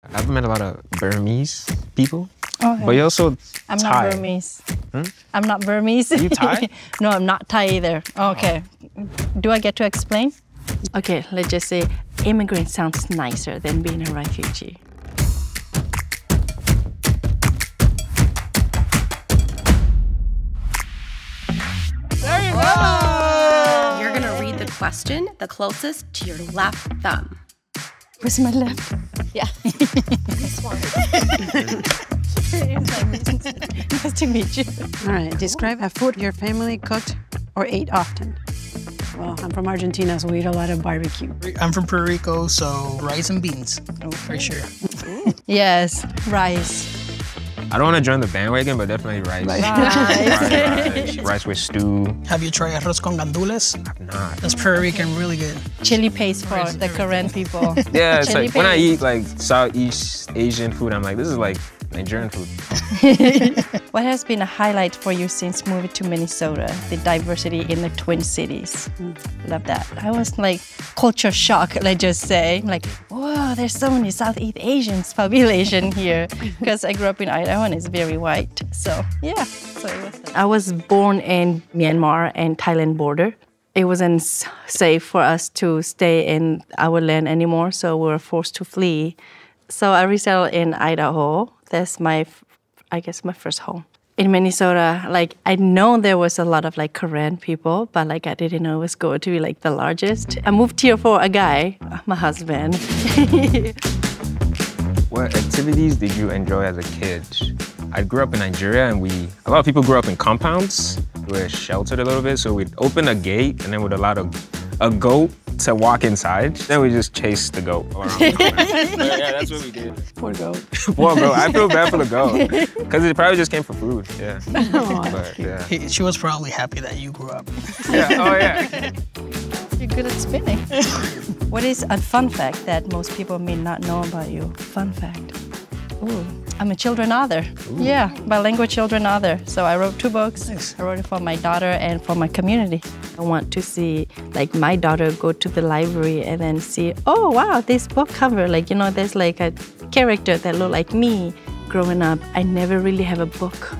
I've met a lot of Burmese people, Okay. but you're also I'm Thai. not Burmese. I'm not Burmese. You Thai? No, I'm not Thai either. Okay. Do I get to explain? Okay, let's just say immigrant sounds nicer than being a refugee. There you go. You're going to read the question the closest to your left thumb. Where's my left? Yeah. This one. Nice to meet you. All right, describe a food your family cooked or ate often. Well, I'm from Argentina, so we eat a lot of barbecue. I'm from Puerto Rico, so rice and beans, for sure. Yes, rice. I don't want to join the bandwagon, but definitely rice. Rice with stew. Have you tried arroz con gandules? I've not. That's Puerto Rican, really good. Chili paste for the Korean people. Yeah, it's Chili like when I paste. eat like Southeast Asian food, I'm like, this is like Nigerian food. What has been a highlight for you since moving to Minnesota? The diversity in the Twin Cities. Love that. I was like culture shock, let's just say. Like, whoa, there's so many Southeast Asians population here. Because I grew up in Idaho and it's very white. So yeah, so it was that. I was born in Myanmar and Thailand border. It wasn't safe for us to stay in our land anymore, so we were forced to flee. So I resettled in Idaho. That's my first home. In Minnesota, like I know there was a lot of like Korean people, but like I didn't know it was going to be like the largest. I moved here for a guy, my husband. What activities did you enjoy as a kid? I grew up in Nigeria, and a lot of people grew up in compounds. We were sheltered a little bit, so we'd open a gate and then we'd allow a goat to walk inside. Then we just chased the goat around. Yeah, that's what we did. Poor goat. Poor goat. I feel bad for the goat because it probably just came for food. Yeah. But, yeah. She was probably happy that you grew up. Yeah. Oh yeah. You're good at spinning. What is a fun fact that most people may not know about you? Fun fact. Ooh, I'm a children author. Ooh. Yeah, bilingual children author. So I wrote 2 books. Nice. I wrote it for my daughter and for my community. I want to see like my daughter go to the library and then see, oh wow, this book cover, like, you know, there's like a character that look like me growing up. I never really have a book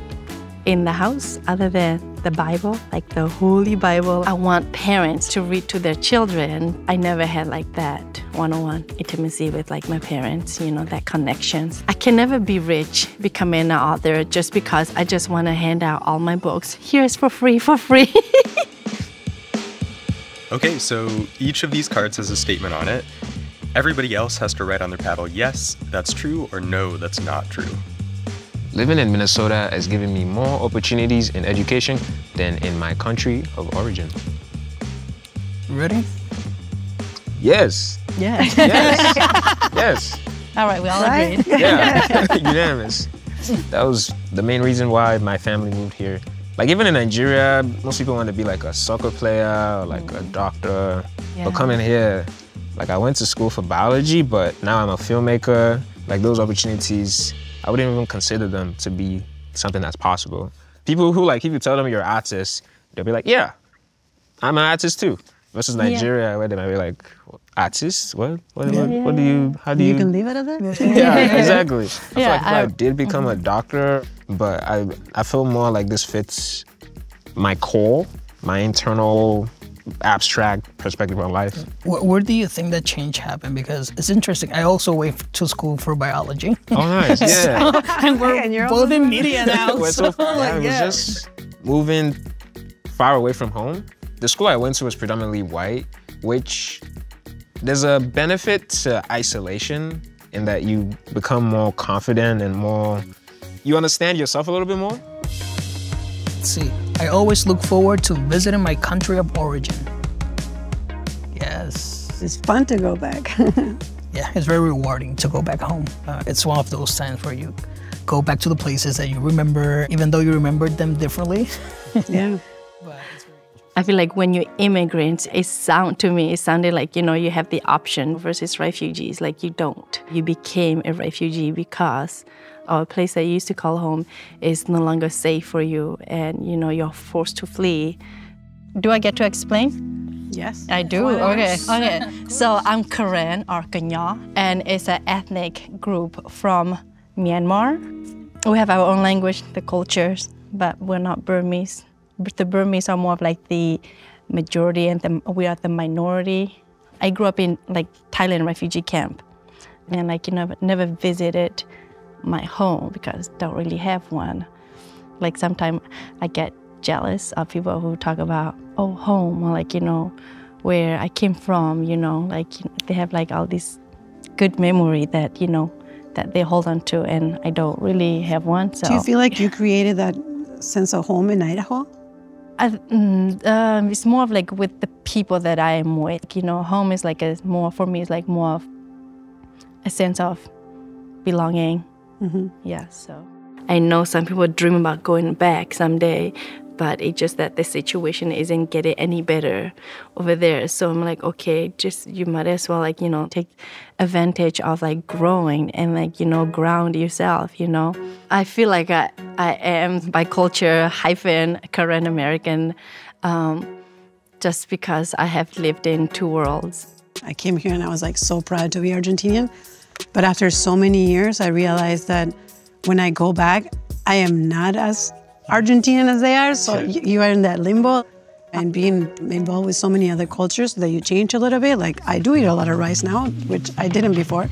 in the house other than the Bible, like the Holy Bible. I want parents to read to their children. I never had like that one-on-one intimacy with like my parents, you know, that connections. I can never be rich, becoming an author just because I just want to hand out all my books. Here's for free, Okay, so each of these cards has a statement on it. Everybody else has to write on their paddle, yes, that's true, or no, that's not true. Living in Minnesota has given me more opportunities in education than in my country of origin. Ready? Yes. Yeah. Yes. Yes. All right, we all agreed. Yeah. Unanimous. That was the main reason why my family moved here. Like even in Nigeria, most people want to be like a soccer player or like a doctor. Yeah. But coming here, like I went to school for biology, but now I'm a filmmaker. Like those opportunities, I wouldn't even consider them to be something that's possible. People who like, if you tell them you're an artist, they'll be like, yeah, I'm an artist too. Versus Nigeria, where they might be like, artist? What do you, how do you? You can leave it at that? Yeah, exactly. I feel Yeah, like if I did become a doctor, but I feel more like this fits my core, my internal abstract perspective on life. Where do you think that change happened? Because it's interesting. I also went to school for biology. Oh, nice. Yeah. And we're both in media now. We're so it was just moving far away from home. The school I went to was predominantly white, which there's a benefit to isolation in that you become more confident and you understand yourself a little bit more. Let's see. I always look forward to visiting my country of origin. Yes. It's fun to go back. Yeah, it's very rewarding to go back home. It's one of those times where you go back to the places that you remember, even though you remembered them differently. Yeah. But it's very I feel like when you're immigrants, it sounded like, you know, you have the option versus refugees. Like you don't. You became a refugee because our place that you used to call home is no longer safe for you and, you know, you're forced to flee. Do I get to explain? Yes. I do. Okay. So I'm Karen or Kenya, and it's an ethnic group from Myanmar. We have our own language, the cultures, but we're not Burmese. The Burmese are more of like the majority, and we are the minority. I grew up in like Thailand refugee camp, and like never visited my home because don't really have one. Like sometimes I get jealous of people who talk about home, or like where I came from. Like they have like all this good memory that that they hold on to, and I don't really have one. So do you feel like you created that sense of home in Idaho? It's more of like with the people that I am with. Home is like for me, it's like more of a sense of belonging. Mm-hmm. Yeah, so I know some people dream about going back someday, but it's just that the situation isn't getting any better over there. So I'm like, okay, you might as well like, take advantage of like growing and like, ground yourself, I feel like I am by culture Korean American, just because I have lived in two worlds. I came here and I was like so proud to be Argentinian. But after so many years, I realized that when I go back, I am not as Argentinian as they are. So you are in that limbo. And being involved with so many other cultures that you change a little bit. Like I do eat a lot of rice now, which I didn't before.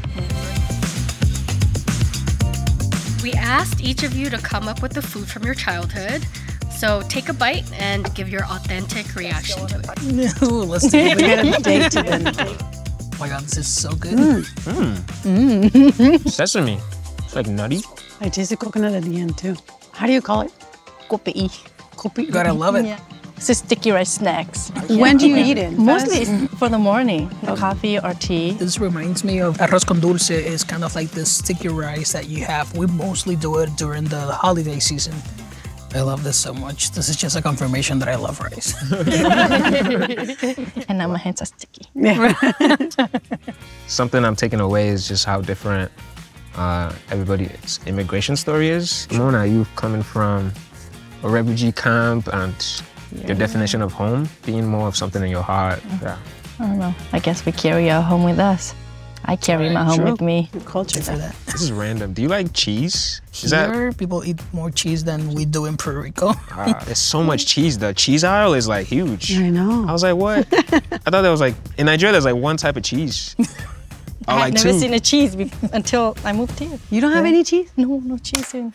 We asked each of you to come up with the food from your childhood. So take a bite and give your authentic reaction to it. Let's do it. We got a date to then. Oh my God, this is so good. Sesame. It's like nutty. I tasted coconut at the end too. How do you call it? Kopi. Kopi. God, I love it. Yeah. It's a sticky rice snacks. When do you eat it? Mostly it's for the morning, coffee or tea. This reminds me of arroz con dulce. It's kind of like this sticky rice that you have. We mostly do it during the holiday season. I love this so much. This is just a confirmation that I love rice. And now my hands are sticky. Something I'm taking away is just how different everybody's immigration story is. Remona, you coming from a refugee camp and your definition of home being more of something in your heart. Yeah. I don't know. I guess we carry our home with us. I carry my home with me. Culture for that. This is random. Do you like cheese? Here, people eat more cheese than we do in Puerto Rico. There's so much cheese. The cheese aisle is like huge. I know. I was like, what? I thought there was like, in Nigeria, there's like one type of cheese. I have never seen a cheese until I moved here. You don't have any cheese? No cheese in.